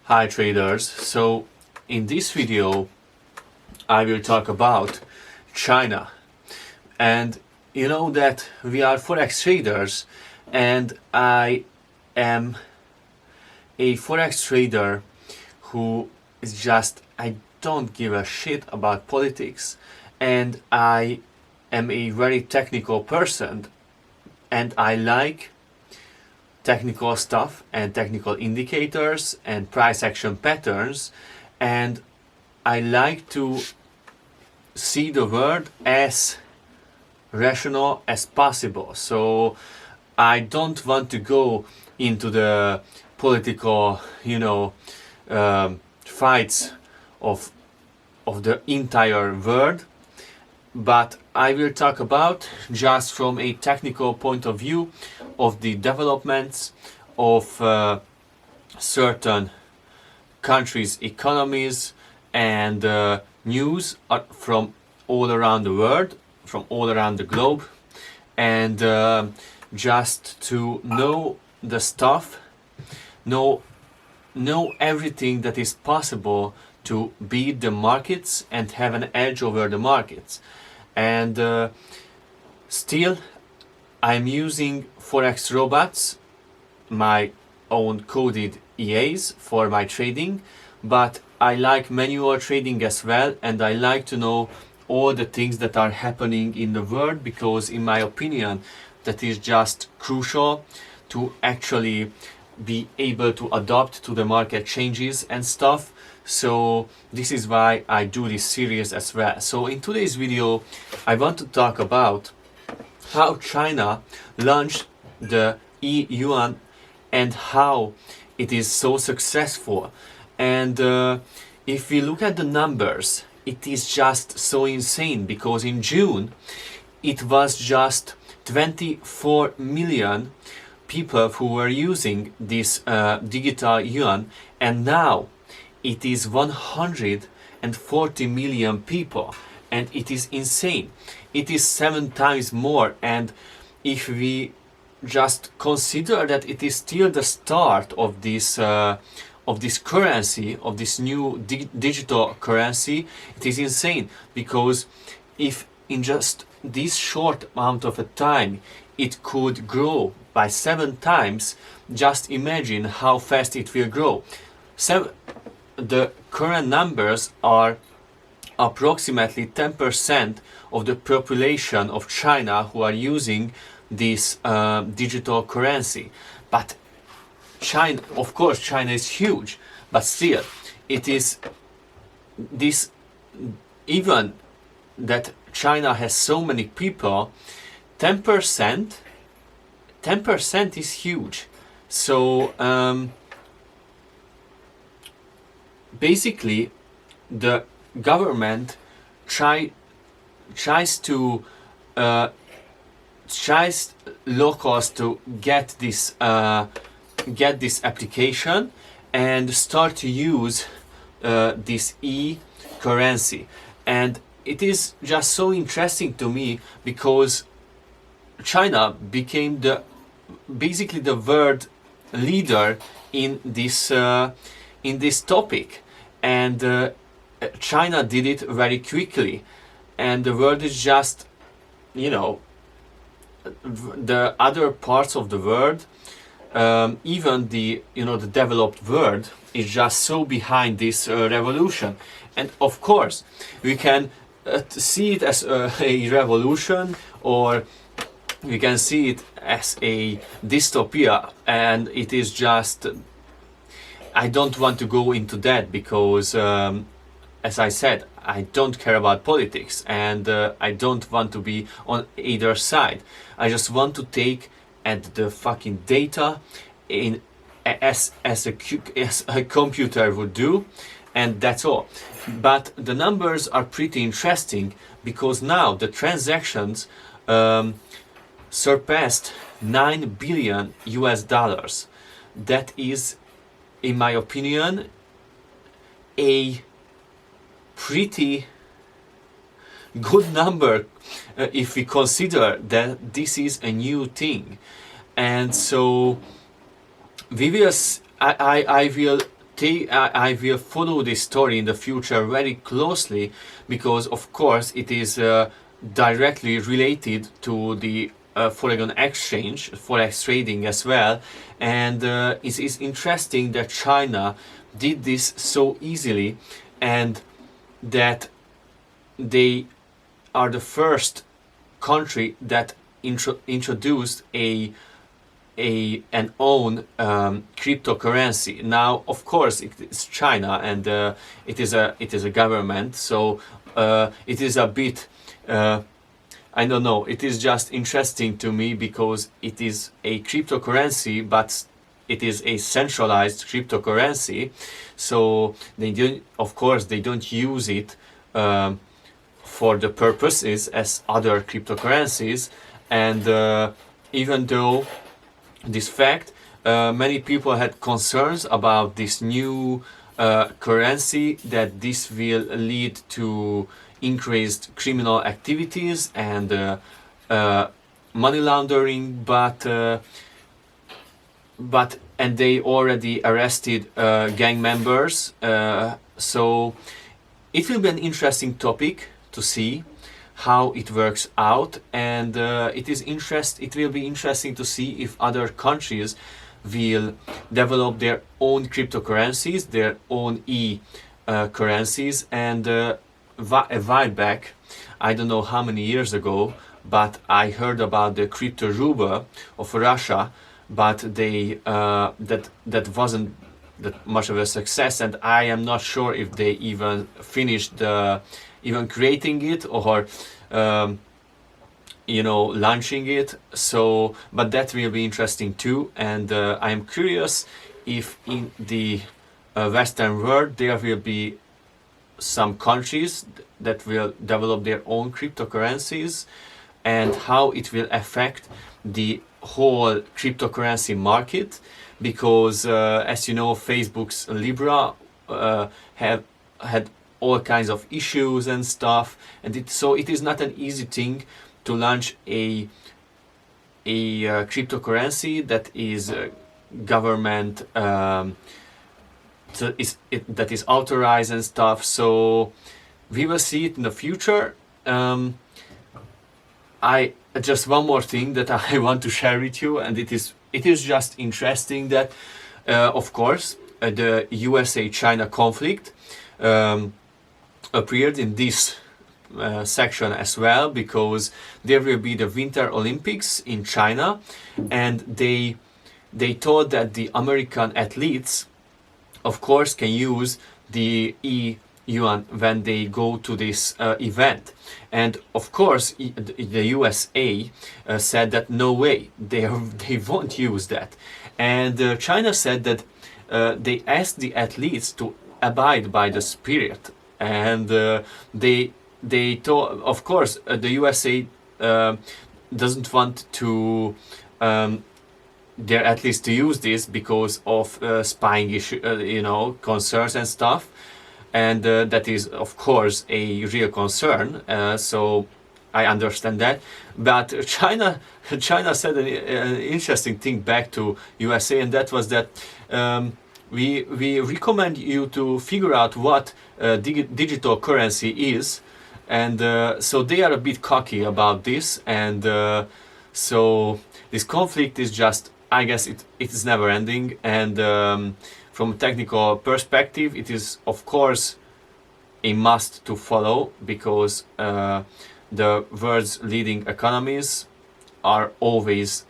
Hi traders, so in this video I will talk about China. And you know that we are Forex traders, and I am a Forex trader who is just, I don't give a shit about politics, and I am a very technical person, and I like technical stuff and technical indicators and price action patterns, and I like to see the world as rational as possible. So I don't want to go into the political, fights of the entire world, but I will talk about just from a technical point of view of the developments of certain countries' economies and news from all around the world, from all around the globe, and just to know the stuff, know everything that is possible to beat the markets and have an edge over the markets. And still I'm using Forex robots, my own coded EAs for my trading, but I like manual trading as well, and I like to know all the things that are happening in the world, because in my opinion that is just crucial to actually be able to adapt to the market changes and stuff. So this is why I do this series as well. So in today's video I want to talk about how China launched the e-yuan and how it is so successful. And if we look at the numbers, it is just so insane, because in June it was just 24 million people who were using this digital yuan, and now it is 140 million people, and it is insane. It is 7 times more. And if we just consider that it is still the start of this currency, of this new digital currency, it is insane. Because if in just this short amount of a time it could grow by 7 times, just imagine how fast it will grow. The current numbers are approximately 10% of the population of China who are using this digital currency. But China, of course, China is huge, but still, it is this, even that China has so many people, 10% is huge. So basically the government tries locals to get this application and start to use this e-currency. And it is just so interesting to me, because China became basically the world leader in this topic, and China did it very quickly, and the world is just, the other parts of the world, even the developed world, is just so behind this revolution. And of course we can see it as a revolution, or we can see it as a dystopia, and it is just, I don't want to go into that, because as I said, I don't care about politics, and I don't want to be on either side. I just want to take at the fucking data as a computer would do, and that's all. But the numbers are pretty interesting, because now the transactions surpassed $9 billion US. That is, in my opinion, a pretty good number if we consider that this is a new thing. And so we will I will I will follow this story in the future very closely, because of course it is directly related to the foreign exchange, forex trading as well. And it is interesting that China did this so easily, and that they are the first country that introduced an own cryptocurrency. Now, of course, it's China, and it is a government, so it is a bit. I don't know. It is just interesting to me because it is a cryptocurrency, but it is a centralized cryptocurrency. So they don't, of course, they don't use it for the purposes as other cryptocurrencies. And even though this fact, many people had concerns about this new currency, that this will lead to increased criminal activities and money laundering, but and they already arrested gang members. So it will be an interesting topic to see how it works out, and it will be interesting to see if other countries will develop their own cryptocurrencies, their own currencies. And a while back, I don't know how many years ago, but I heard about the crypto ruble of Russia, but they that wasn't that much of a success, and I am not sure if they even finished even creating it, or launching it. So, but that will be interesting too. And I am curious if in the Western world there will be some countries that will develop their own cryptocurrencies, and how it will affect the whole cryptocurrency market. Because as you know, Facebook's Libra have had all kinds of issues and stuff, and so it is not an easy thing to launch a cryptocurrency that is government that is authorized and stuff. So we will see it in the future. I just one more thing that I want to share with you, and it is just interesting that of course the USA-China conflict appeared in this section as well, because there will be the Winter Olympics in China, and they thought that the American athletes, of course, can use the yuan when they go to this event. And of course the USA said that no way, they won't use that. And China said that they asked the athletes to abide by the spirit, and they thought, of course, the USA doesn't want to their athletes to use this because of spying issue, concerns and stuff, and that is of course a real concern. So I understand that, but China said an interesting thing back to USA, and that was that we recommend you to figure out what digital currency is. And so they are a bit cocky about this, and so this conflict is just, I guess it is never ending. And from a technical perspective, it is of course a must to follow, because the world's leading economies are always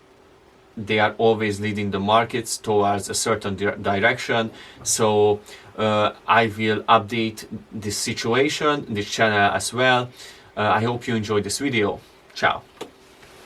leading the markets towards a certain direction. So I will update this situation, this channel as well. I hope you enjoyed this video. Ciao.